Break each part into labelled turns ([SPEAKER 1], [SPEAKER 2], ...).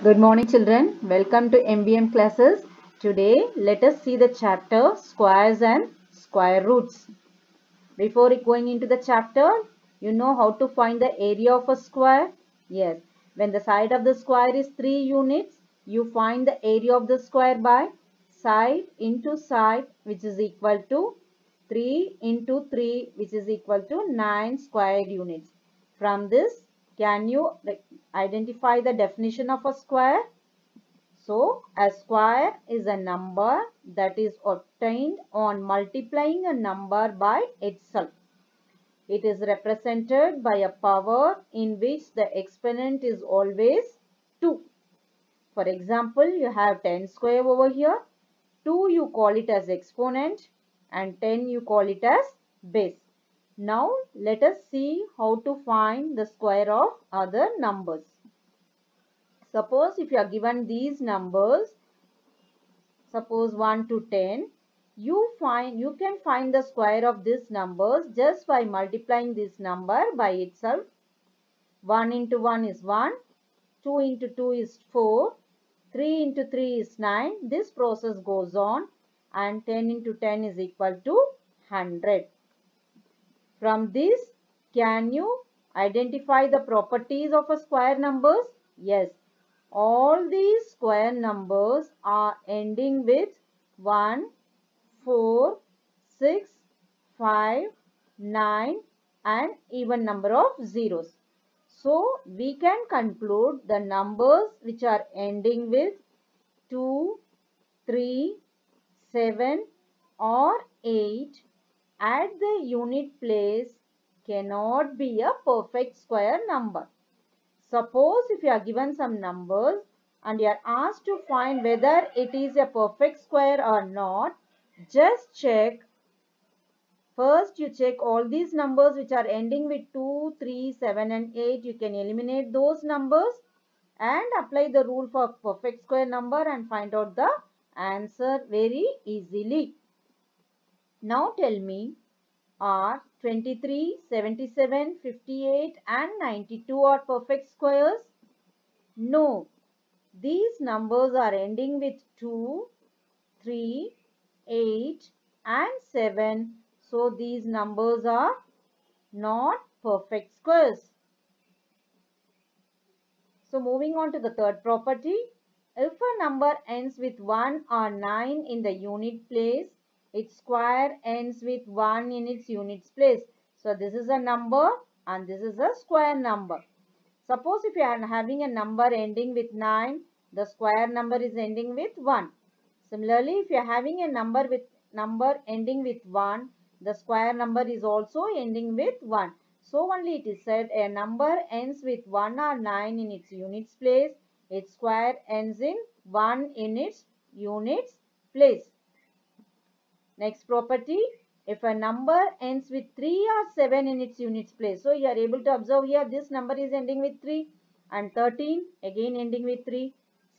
[SPEAKER 1] Good morning children. Welcome to MBM classes. Today let us see the chapter squares and square roots. Before going into the chapter, you know how to find the area of a square? Yes. When the side of the square is 3 units, you find the area of the square by side into side, which is equal to 3 into 3, which is equal to 9 squared units. From this, can you identify the definition of a square? So, a square is a number that is obtained on multiplying a number by itself. It is represented by a power in which the exponent is always 2. For example, you have 10 square over here. 2 you call it as exponent and 10 you call it as base. Now, let us see how to find the square of other numbers. Suppose if you are given these numbers, suppose 1 to 10, you can find the square of these numbers just by multiplying this number by itself. 1 into 1 is 1, 2 into 2 is 4, 3 into 3 is 9. This process goes on and 10 into 10 is equal to 100. From this, can you identify the properties of a square numbers? Yes. All these square numbers are ending with 1, 4, 6, 5, 9 and even number of zeros. So, we can conclude the numbers which are ending with 2, 3, 7 or 8 at the unit place cannot be a perfect square number. Suppose if you are given some numbers and you are asked to find whether it is a perfect square or not, just check. First you check all these numbers which are ending with 2, 3, 7 and 8. You can eliminate those numbers and apply the rule for perfect square number and find out the answer very easily. Now tell me, are 23, 77, 58 and 92 are perfect squares? No. These numbers are ending with 2, 3, 8 and 7. So these numbers are not perfect squares. So moving on to the third property. If a number ends with 1 or 9 in the unit place, its square ends with 1 in its units place. So this is a number and this is a square number. Suppose if you are having a number ending with 9, the square number is ending with 1. Similarly, if you are having a number ending with 1, the square number is also ending with 1. So only it is said a number ends with 1 or 9 in its units place. Its square ends in 1 in its units place. Next property, if a number ends with 3 or 7 in its units place. So you are able to observe here this number is ending with 3 and 13 again ending with 3,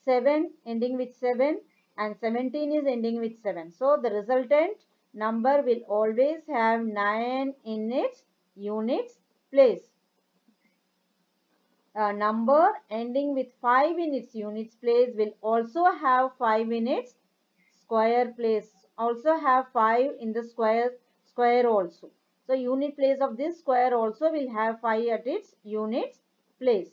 [SPEAKER 1] 7 ending with 7 and 17 is ending with 7. So the resultant number will always have 9 in its units place. A number ending with 5 in its units place will also have 5 in its square place, also have 5 in the square also. So unit place of this square also will have 5 at its units place.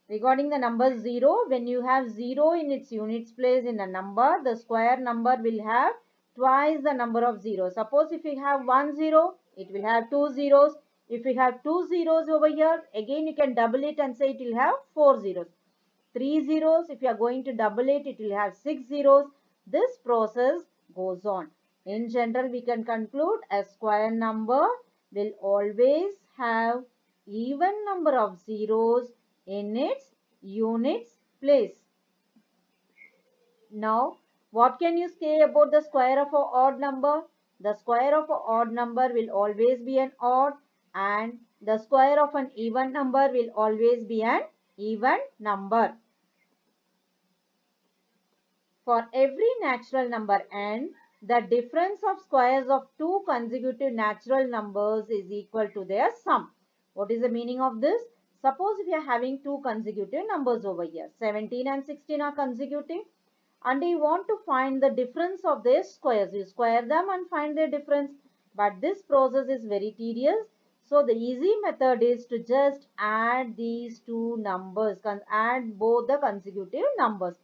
[SPEAKER 1] Regarding the number 0, when you have 0 in its units place in a number, the square number will have twice the number of zeros. Suppose if you have 1 0, it will have 2 zeros. If you have 2 zeros over here, again you can double it and say it will have 4 zeros. 3 zeros, if you are going to double it, it will have 6 zeros. This process goes on. In general, we can conclude a square number will always have even number of zeros in its units place. Now, what can you say about the square of an odd number? The square of an odd number will always be an odd and the square of an even number will always be an even number. For every natural number n, the difference of squares of two consecutive natural numbers is equal to their sum. What is the meaning of this? Suppose if you are having two consecutive numbers over here, 17 and 16 are consecutive, and you want to find the difference of their squares. You square them and find their difference. But this process is very tedious. So the easy method is to just add these two numbers, add both the consecutive numbers.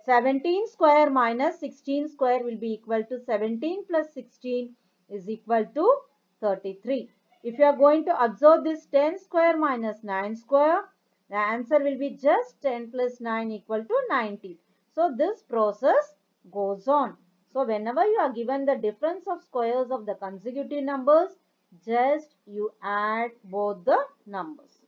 [SPEAKER 1] 17 square minus 16 square will be equal to 17 plus 16 is equal to 33. If you are going to observe this 10 square minus 9 square, the answer will be just 10 plus 9 equal to 90. So this process goes on. So whenever you are given the difference of squares of the consecutive numbers, just you add both the numbers.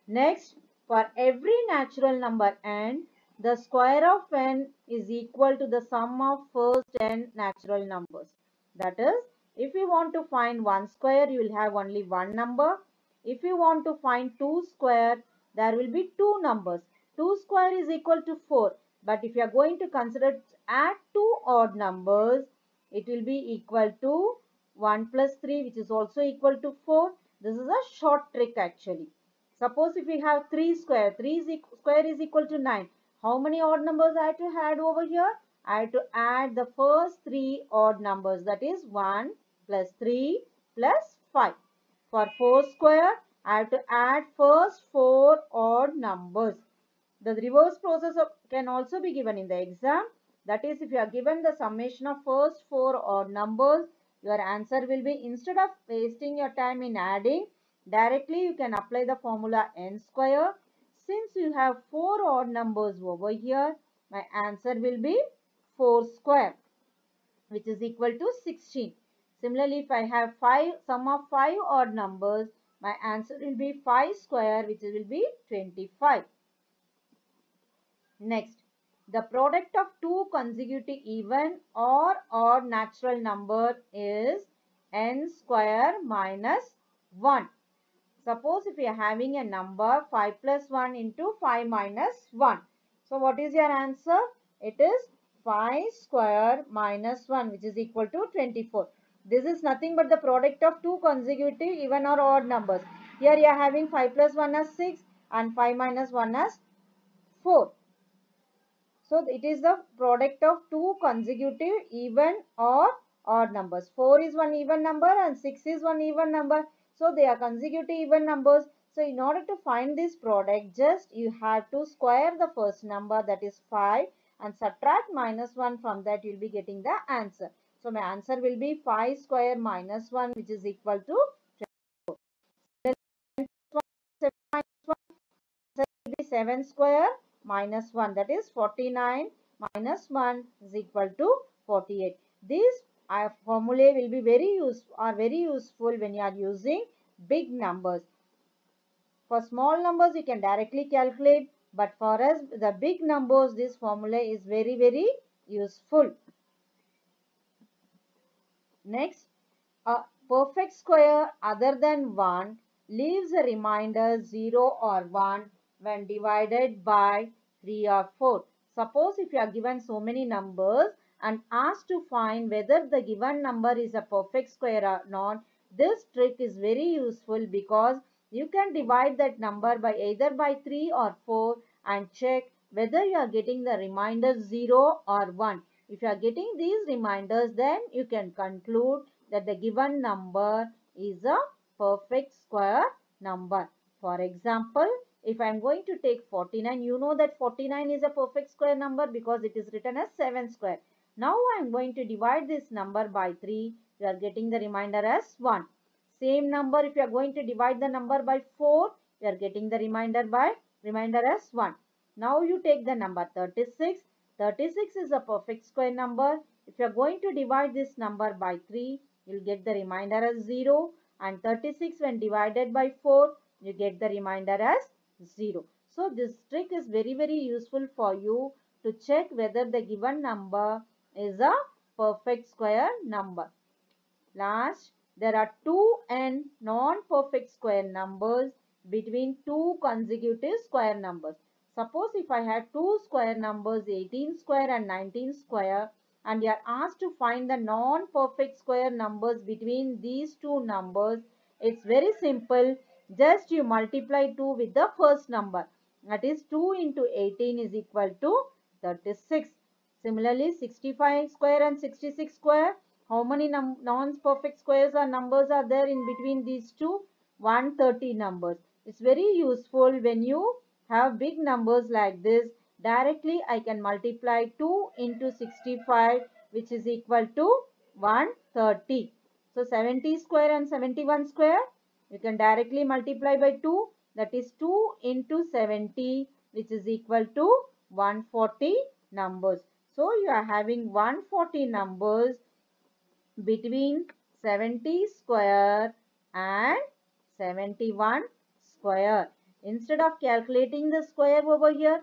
[SPEAKER 1] Next, for every natural number n, the square of n is equal to the sum of first n natural numbers. That is, if you want to find 1 square, you will have only one number. If you want to find 2 square, there will be two numbers. 2 square is equal to 4. But if you are going to consider add two odd numbers, it will be equal to 1 plus 3, which is also equal to 4. This is a short trick actually. Suppose if we have 3 square, square is equal to 9. How many odd numbers I have to add over here? I have to add the first three odd numbers, that is 1 plus 3 plus 5. For 4 square, I have to add first 4 odd numbers. The reverse process can also be given in the exam. That is, if you are given the summation of first 4 odd numbers, your answer will be, instead of wasting your time in adding, directly you can apply the formula n square. Since you have 4 odd numbers over here, my answer will be 4 square, which is equal to 16. Similarly, if I have sum of 5 odd numbers, my answer will be 5 square, which will be 25. Next, the product of two consecutive even or odd natural number is n square minus 1. Suppose if you are having a number 5 plus 1 into 5 minus 1. So what is your answer? It is 5 square minus 1, which is equal to 24. This is nothing but the product of two consecutive even or odd numbers. Here you are having 5 plus 1 as 6 and 5 minus 1 as 4. So it is the product of two consecutive even or odd numbers. 4 is one even number and 6 is one even number. So they are consecutive even numbers. So in order to find this product, just you have to square the first number, that is 5, and subtract minus 1 from that, you will be getting the answer. So my answer will be 5 square minus 1, which is equal to 7 square minus 1, that is 49 minus 1 is equal to 48. These formulae will be very useful when you are using big numbers. For small numbers you can directly calculate, but for us the big numbers this formula is very useful. Next, a perfect square other than 1 leaves a remainder 0 or 1 when divided by 3 or 4. Suppose if you are given so many numbers and asked to find whether the given number is a perfect square or not, this trick is very useful because you can divide that number by either by 3 or 4 and check whether you are getting the remainder 0 or 1. If you are getting these reminders, then you can conclude that the given number is a perfect square number. For example, if I am going to take 49, you know that 49 is a perfect square number because it is written as 7 square. Now I am going to divide this number by 3. You are getting the remainder as 1. Same number, if you are going to divide the number by 4, you are getting the remainder as 1. Now you take the number 36. 36 is a perfect square number. If you are going to divide this number by 3, you will get the remainder as 0. And 36 when divided by 4, you get the remainder as 0. So this trick is very useful for you to check whether the given number is a perfect square number. Last, there are 2n non-perfect square numbers between two consecutive square numbers. Suppose if I had two square numbers 18 square and 19 square, and you are asked to find the non-perfect square numbers between these two numbers, it's very simple. Just you multiply 2 with the first number. That is 2 into 18 is equal to 36. Similarly, 65 square and 66 square. How many non-perfect squares or numbers are there in between these two? 130 numbers. It's very useful when you have big numbers like this. Directly I can multiply 2 into 65, which is equal to 130. So 70 square and 71 square, you can directly multiply by 2. That is 2 into 70, which is equal to 140 numbers. So you are having 140 numbers between 70 square and 71 square. Instead of calculating the square over here,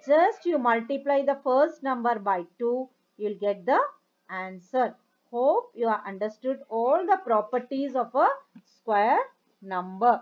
[SPEAKER 1] just you multiply the first number by 2, you'll get the answer. Hope you have understood all the properties of a square number.